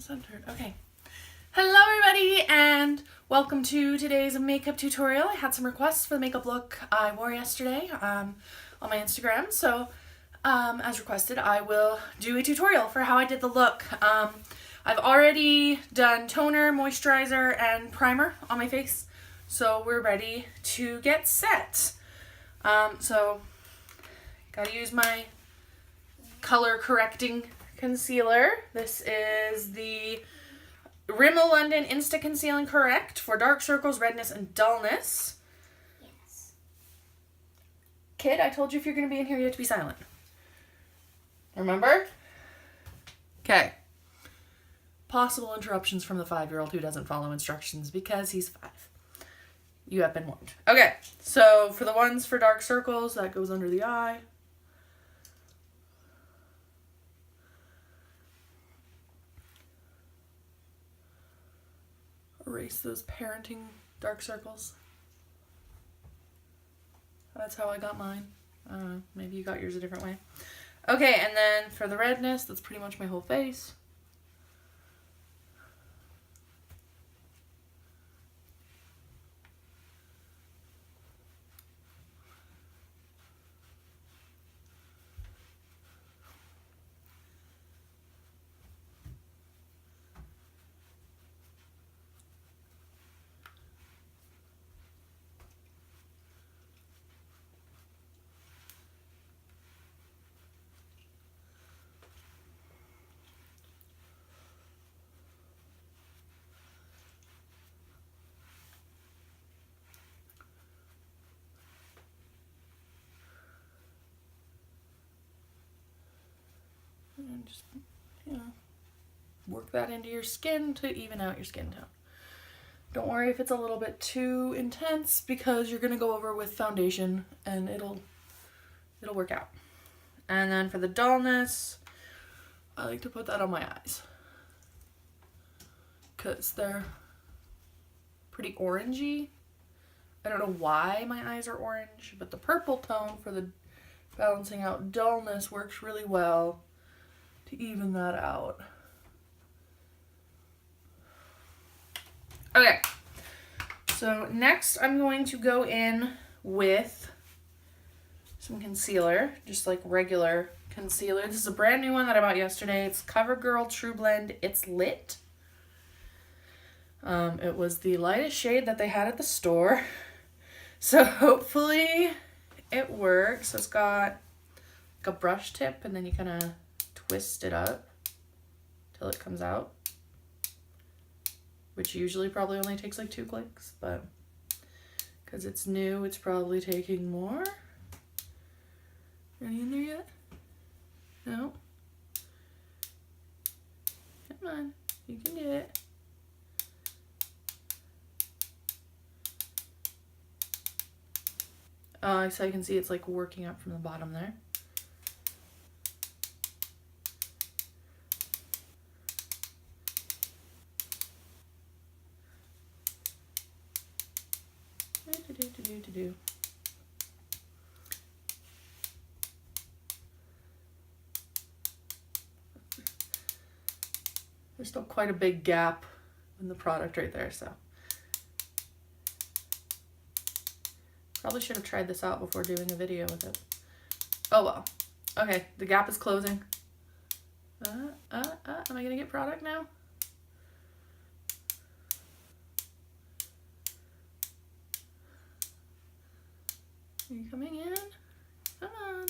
centered. Okay. Hello everybody and welcome to today's makeup tutorial. I had some requests for the makeup look I wore yesterday on my Instagram. So as requested, I will do a tutorial for how I did the look. I've already done toner, moisturizer, and primer on my face. So we're ready to get set. So gotta use my color correcting concealer. This is the Rimmel London Insta Conceal and Correct for dark circles, redness, and dullness. Yes. Kid, I told you if you're going to be in here, you have to be silent. Remember? Okay. Possible interruptions from the 5-year-old who doesn't follow instructions because he's 5. You have been warned. Okay, so for the ones for dark circles, that goes under the eye. Erase those parenting dark circles. That's how I got mine. I don't know, maybe you got yours a different way. Okay, and then for the redness, that's pretty much my whole face. And just, work that into your skin to even out your skin tone. Don't worry if it's a little bit too intense because you're going to go over with foundation and it'll work out. And then for the dullness, I like to put that on my eyes because they're pretty orangey. I don't know why my eyes are orange, but the purple tone for the balancing out dullness works really well to even that out. Okay, so next I'm going to go in with some concealer, just like regular concealer. This is a brand new one that I bought yesterday. It's CoverGirl True Blend It's Lit. It was the lightest shade that they had at the store. So hopefully it works. So it's got like a brush tip and then you kind of twist it up till it comes out, which usually probably only takes like 2 clicks, but because it's new, it's probably taking more. Any in there yet? No? Come on, you can do it. So you can see it's like working up from the bottom there. There's still quite a big gap in the product right there, so probably should have tried this out before doing a video with it. Oh well. Okay, the gap is closing. Am I gonna get product now? Are you coming in? Come on.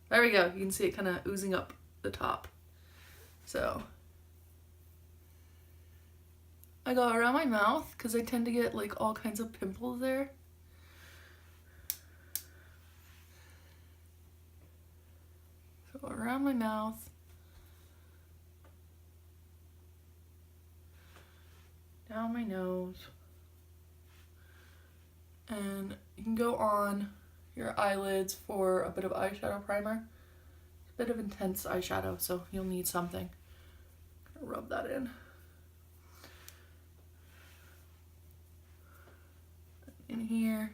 There we go. You can see it kind of oozing up the top. So I got around my mouth because I tend to get like all kinds of pimples there. So around my mouth. Down my nose. And you can go on your eyelids for a bit of eyeshadow primer. It's a bit of intense eyeshadow, so you'll need something. Rub that in. In here.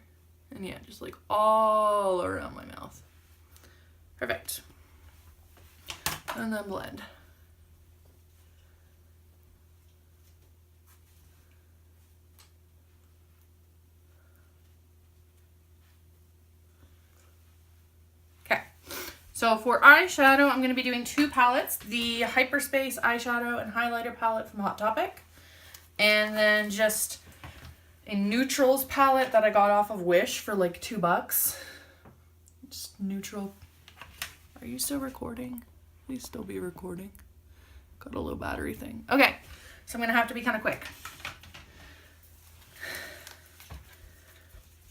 And yeah, just like all around my mouth. Perfect. And then blend. So for eyeshadow, I'm going to be doing two palettes, the Hyperspace eyeshadow and highlighter palette from Hot Topic, and then just a neutrals palette that I got off of Wish for like $2. Just neutral. Are you still recording? Please still be recording. Got a low battery thing. Okay, so I'm going to have to be kind of quick.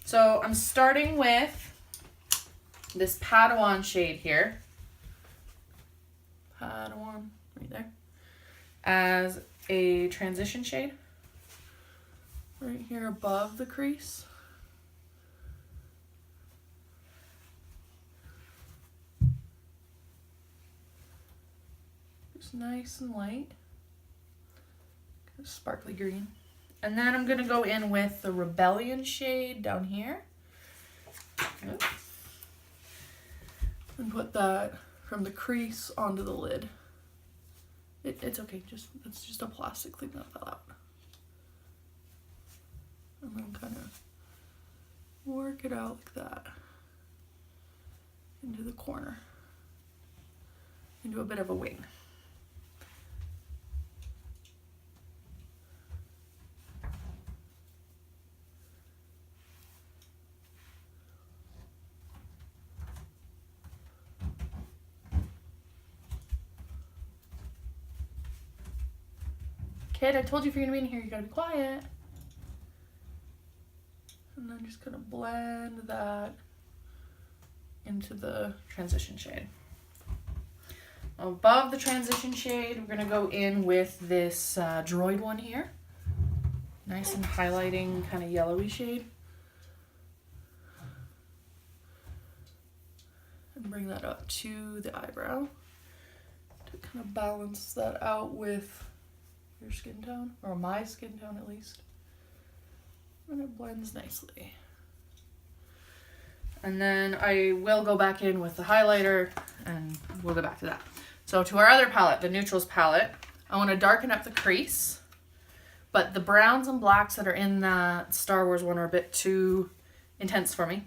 So I'm starting with this Padawan shade here. Padawan, right there. As a transition shade. Right here above the crease. Just nice and light. Sparkly green. And then I'm going to go in with the Rebellion shade down here. Oops. And put that from the crease onto the lid. It's okay, it's just a plastic thing that fell out. And then kind of work it out like that into the corner, into a bit of a wing. Kid, I told you if you're gonna be in here, you gotta be quiet. And then just gonna blend that into the transition shade. Above the transition shade, we're gonna go in with this Droid one here. Nice and highlighting, kind of yellowy shade. And bring that up to the eyebrow to kind of balance that out with your skin tone, or my skin tone at least. And it blends nicely. And then I will go back in with the highlighter and we'll go back to that. So to our other palette, the neutrals palette, I want to darken up the crease, but the browns and blacks that are in that Star Wars one are a bit too intense for me.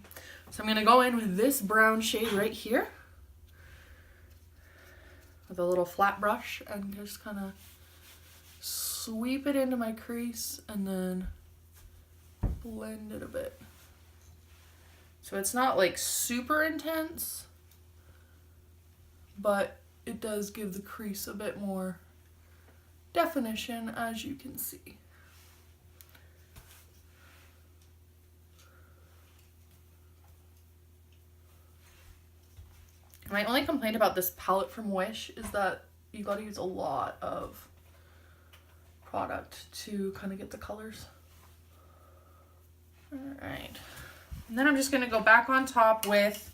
So I'm going to go in with this brown shade right here with a little flat brush and just kind of sweep it into my crease and then blend it a bit. So it's not like super intense, but it does give the crease a bit more definition, as you can see. My only complaint about this palette from Wish is that you gotta use a lot of product to kind of get the colors. Alright. And then I'm just gonna go back on top with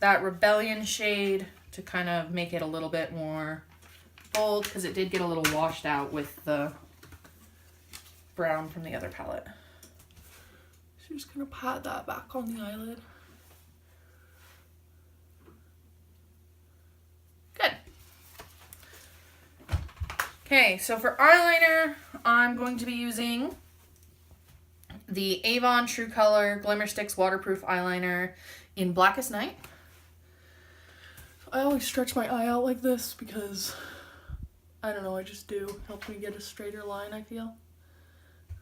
that Rebellion shade to kind of make it a little bit more bold, because it did get a little washed out with the brown from the other palette. So I'm just gonna pat that back on the eyelid. Good. Okay, so for eyeliner, I'm going to be using the Avon True Color Glimmer Sticks Waterproof Eyeliner in Blackest Night. I always stretch my eye out like this because, I don't know, I just do. Helps me get a straighter line, I feel.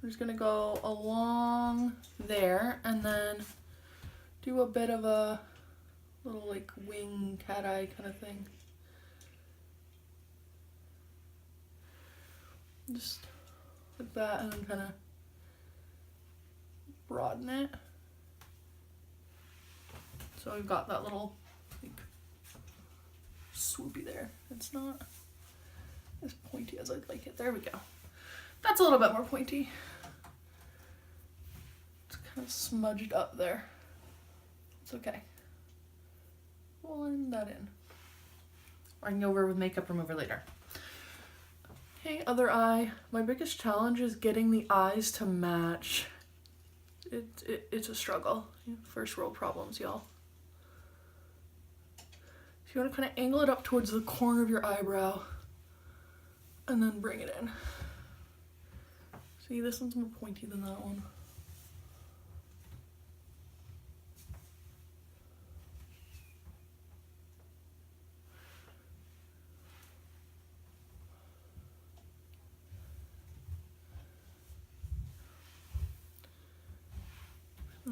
I'm just gonna go along there and then do a bit of a little like wing cat eye kind of thing. Just like that, and then kind of broaden it. So we've got that little like swoopy there. It's not as pointy as I'd like it. There we go. That's a little bit more pointy. It's kind of smudged up there. It's okay. We'll blend that in. Or I can go over with makeup remover later. Okay, other eye. My biggest challenge is getting the eyes to match. It's a struggle. First world problems, y'all. So you want to kind of angle it up towards the corner of your eyebrow and then bring it in. See, this one's more pointy than that one.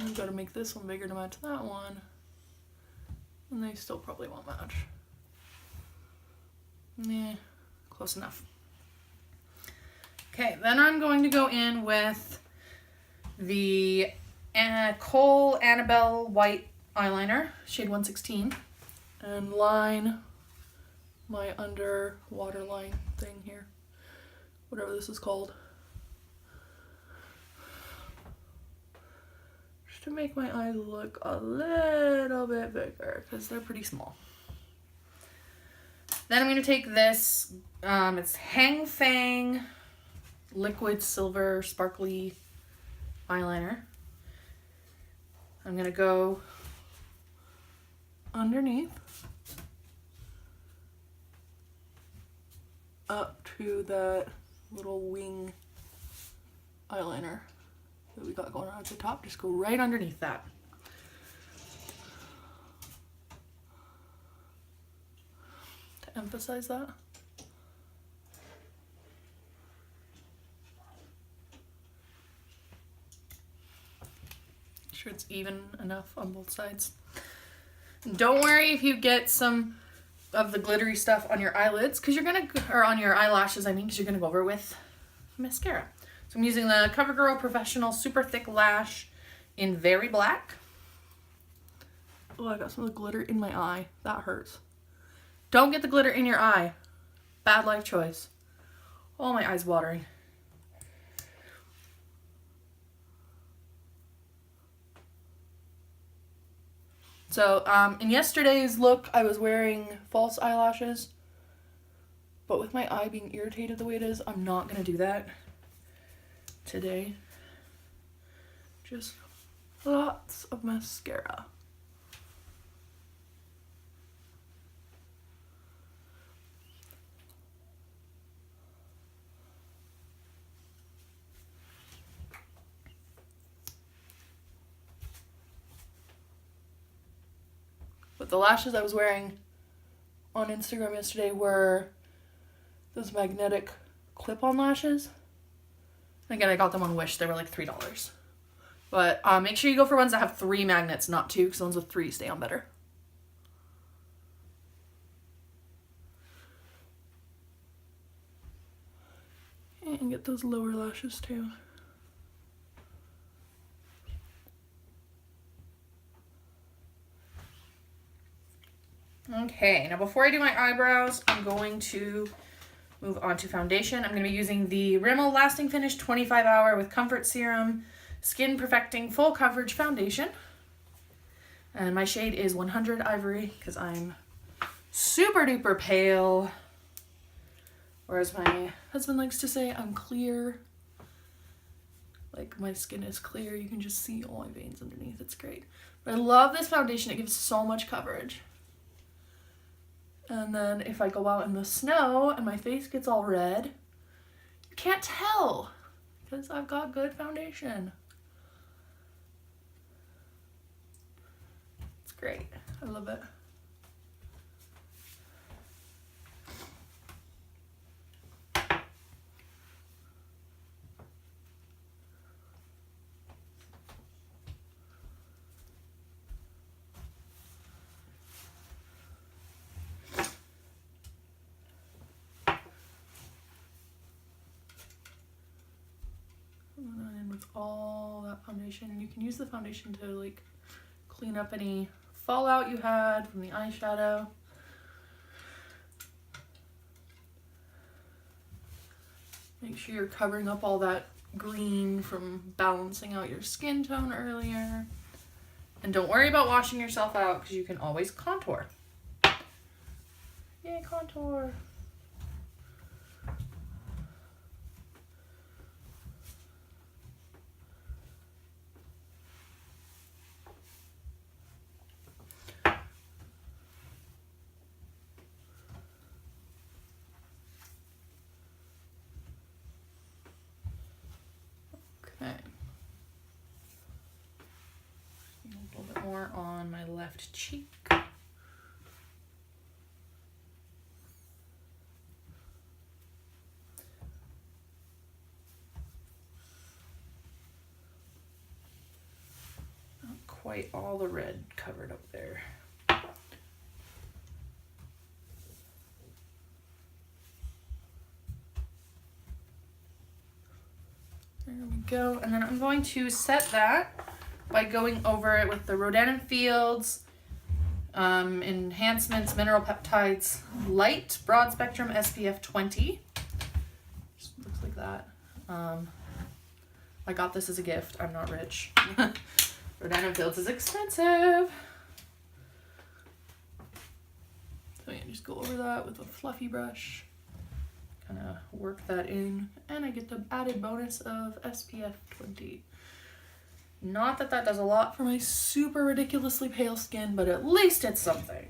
And I've got to make this one bigger to match that one. And they still probably won't match. Nah, close enough. Okay, then I'm going to go in with the Kohl Annabelle White eyeliner, shade 116, and line my under waterline thing here, whatever this is called, just to make my eyes look a little bit bigger because they're pretty small. Then I'm going to take this, it's Hang Fang liquid silver sparkly eyeliner. I'm going to go underneath up to that little wing eyeliner that we got going on at the top. Just go right underneath that. To emphasize that. Make sure it's even enough on both sides. Don't worry if you get some of the glittery stuff on your eyelids, because you're gonna, or on your eyelashes, I mean, because you're gonna go over with mascara. So I'm using the CoverGirl Professional Super Thick Lash in Very Black. Oh, I got some of the glitter in my eye. That hurts. Don't get the glitter in your eye. Bad life choice. Oh, my eye's watering. So, in yesterday's look, I was wearing false eyelashes, but with my eye being irritated the way it is, I'm not going to do that today. Just lots of mascara. But the lashes I was wearing on Instagram yesterday were those magnetic clip-on lashes. Again, I got them on Wish. They were like $3. But make sure you go for ones that have 3 magnets, not 2, because the ones with 3 stay on better. And get those lower lashes too. Okay, now before I do my eyebrows, I'm going to move on to foundation. I'm going to be using the Rimmel Lasting Finish 25 Hour with Comfort Serum Skin Perfecting Full Coverage Foundation. And my shade is 100 Ivory because I'm super duper pale. Whereas my husband likes to say I'm clear. Like my skin is clear. You can just see all my veins underneath. It's great. But I love this foundation. It gives so much coverage. And then if I go out in the snow and my face gets all red, you can't tell because I've got good foundation. It's great. I love it. And with all that foundation, and you can use the foundation to like clean up any fallout you had from the eyeshadow. Make sure you're covering up all that green from balancing out your skin tone earlier. And don't worry about washing yourself out because you can always contour. Yay, contour. Okay. A little bit more on my left cheek. quite all the red covered up there. There we go. And then I'm going to set that by going over it with the Rodan & Fields Enhancements Mineral Peptides Light Broad Spectrum SPF 20. Just looks like that. I got this as a gift. I'm not rich. Rodan & Fields is expensive. So yeah, just go over that with a fluffy brush. Kind of work that in, and I get the added bonus of SPF 20. Not that that does a lot for my super ridiculously pale skin, but at least it's something.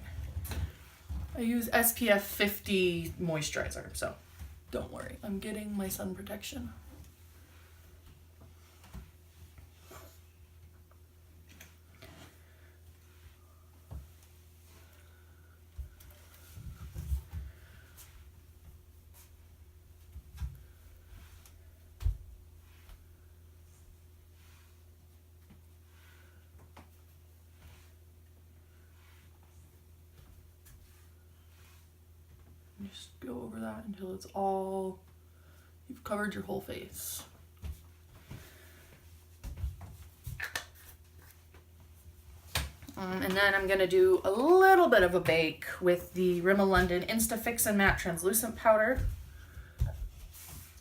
I use SPF 50 moisturizer, so don't worry. I'm getting my sun protection. Just go over that until it's all, you've covered your whole face. And then I'm gonna do a little bit of a bake with the Rimmel London Instafix and Matte Translucent Powder.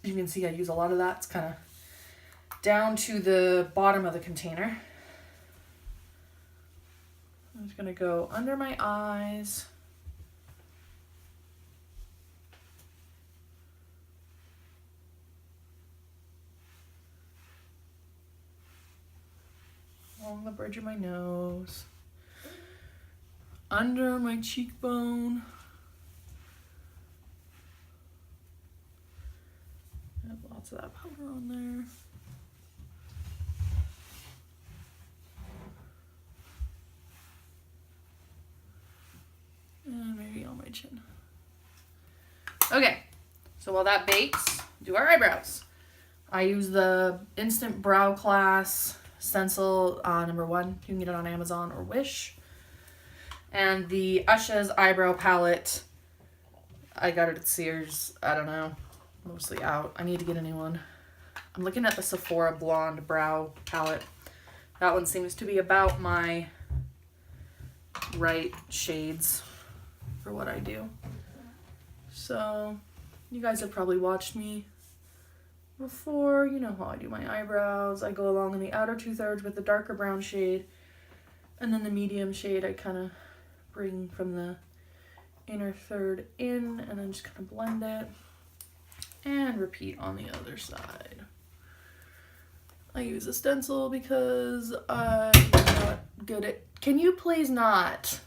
You can see I use a lot of that. It's kind of down to the bottom of the container. I'm just gonna go under my eyes. Along the bridge of my nose, under my cheekbone. I have lots of that powder on there. And maybe on my chin. Okay, so while that bakes, do our eyebrows. I use the Instant Brow Class stencil number 1. You can get it on Amazon or Wish. And the Ush's eyebrow palette. I got it at Sears. I don't know. Mostly out. I need to get a new one. I'm looking at the Sephora Blonde Brow palette. That one seems to be about my right shades for what I do. So, you guys have probably watched me before. You know how I do my eyebrows. I go along in the outer 2/3 with the darker brown shade, and then the medium shade I kind of bring from the inner third in, and then just kind of blend it and repeat on the other side. I use a stencil because I'm not good at, can you please not?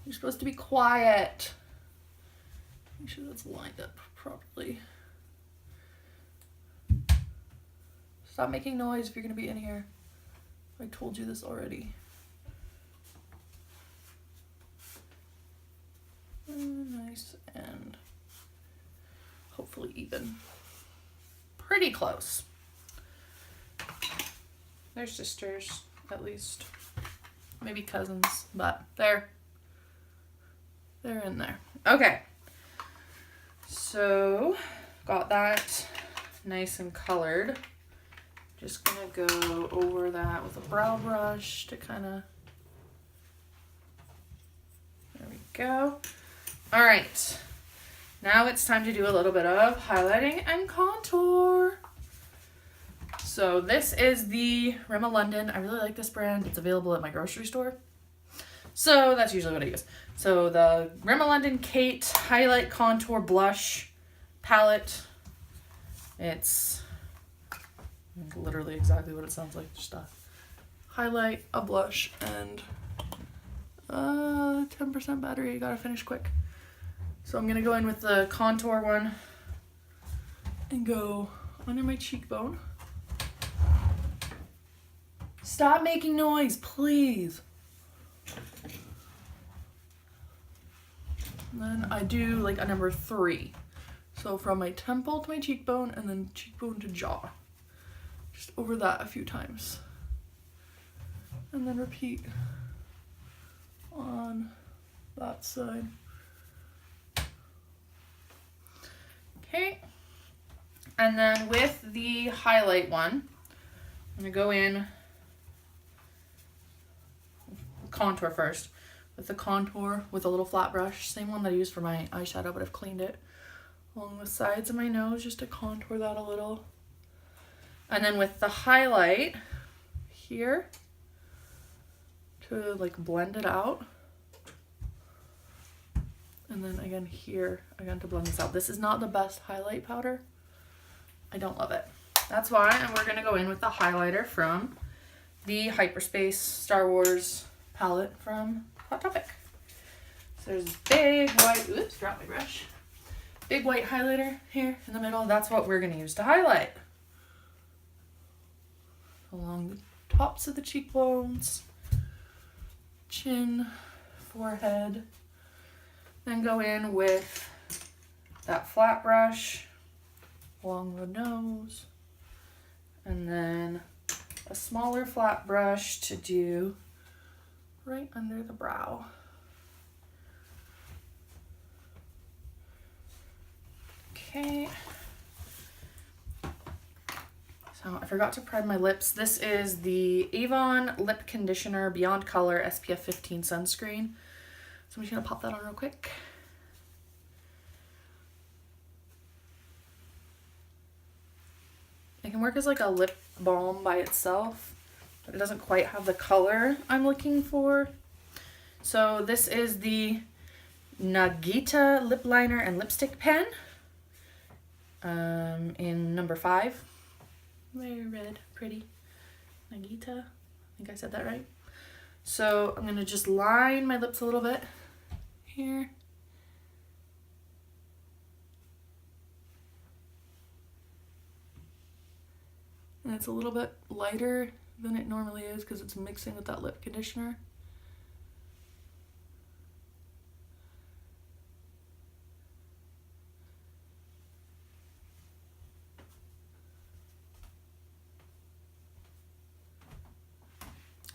You're supposed to be quiet. Make sure that's lined up properly. Stop making noise if you're gonna be in here. I told you this already. Nice and hopefully even. Pretty close. They're sisters, at least. Maybe cousins, but they're in there. Okay. So, got that nice and colored. Just gonna go over that with a brow brush to kind of, there we go. All right, now it's time to do a little bit of highlighting and contour. So this is the Rimmel London. I really like this brand. It's available at my grocery store. So that's usually what I use. So the Rimmel London Kate Highlight Contour Blush Palette. It's literally exactly what it sounds like. Just a highlight, a blush, and 10% battery. You gotta finish quick. So I'm gonna go in with the contour one and go under my cheekbone. Stop making noise, please. And then I do like a number 3. So from my temple to my cheekbone, and then cheekbone to jaw. Just over that a few times. And then repeat on that side. Okay. And then with the highlight one, I'm going to go in contour first. With the contour with a little flat brush, same one that I used for my eyeshadow, but I've cleaned it along the sides of my nose just to contour that a little. And then with the highlight here to like blend it out. And then again here, again to blend this out. This is not the best highlight powder. I don't love it. That's why, and we're gonna go in with the highlighter from the Hyperspace Star Wars palette from Hot Topic. So there's this big white, oops, dropped my brush. Big white highlighter here in the middle. That's what we're gonna use to highlight. Along the tops of the cheekbones, chin, forehead. Then go in with that flat brush along the nose. And then a smaller flat brush to do right under the brow. Okay. So I forgot to prime my lips. This is the Avon Lip Conditioner Beyond Color SPF 15 sunscreen. So I'm just gonna pop that on real quick. It can work as like a lip balm by itself, but it doesn't quite have the color I'm looking for. So this is the Nagita lip liner and lipstick pen in number 5. Very red, pretty. Nagita, I think I said that right. So I'm gonna just line my lips a little bit here. And it's a little bit lighter than it normally is because it's mixing with that lip conditioner.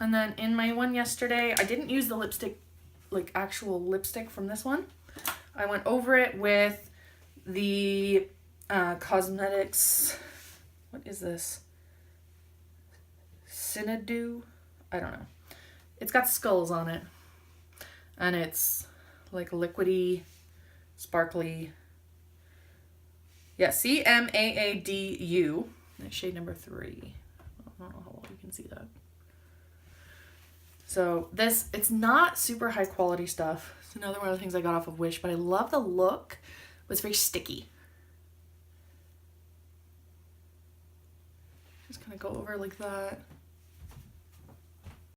And then in my one yesterday, I didn't use the lipstick, like actual lipstick from this one. I went over it with the cosmetics, what is this? Cinedew? I don't know. It's got skulls on it. And it's like liquidy, sparkly. Yeah, CMAADU. That's shade number 3. I don't know how well you can see that. So this, it's not super high quality stuff. It's another one of the things I got off of Wish, but I love the look, but it's very sticky. Just kind of go over like that.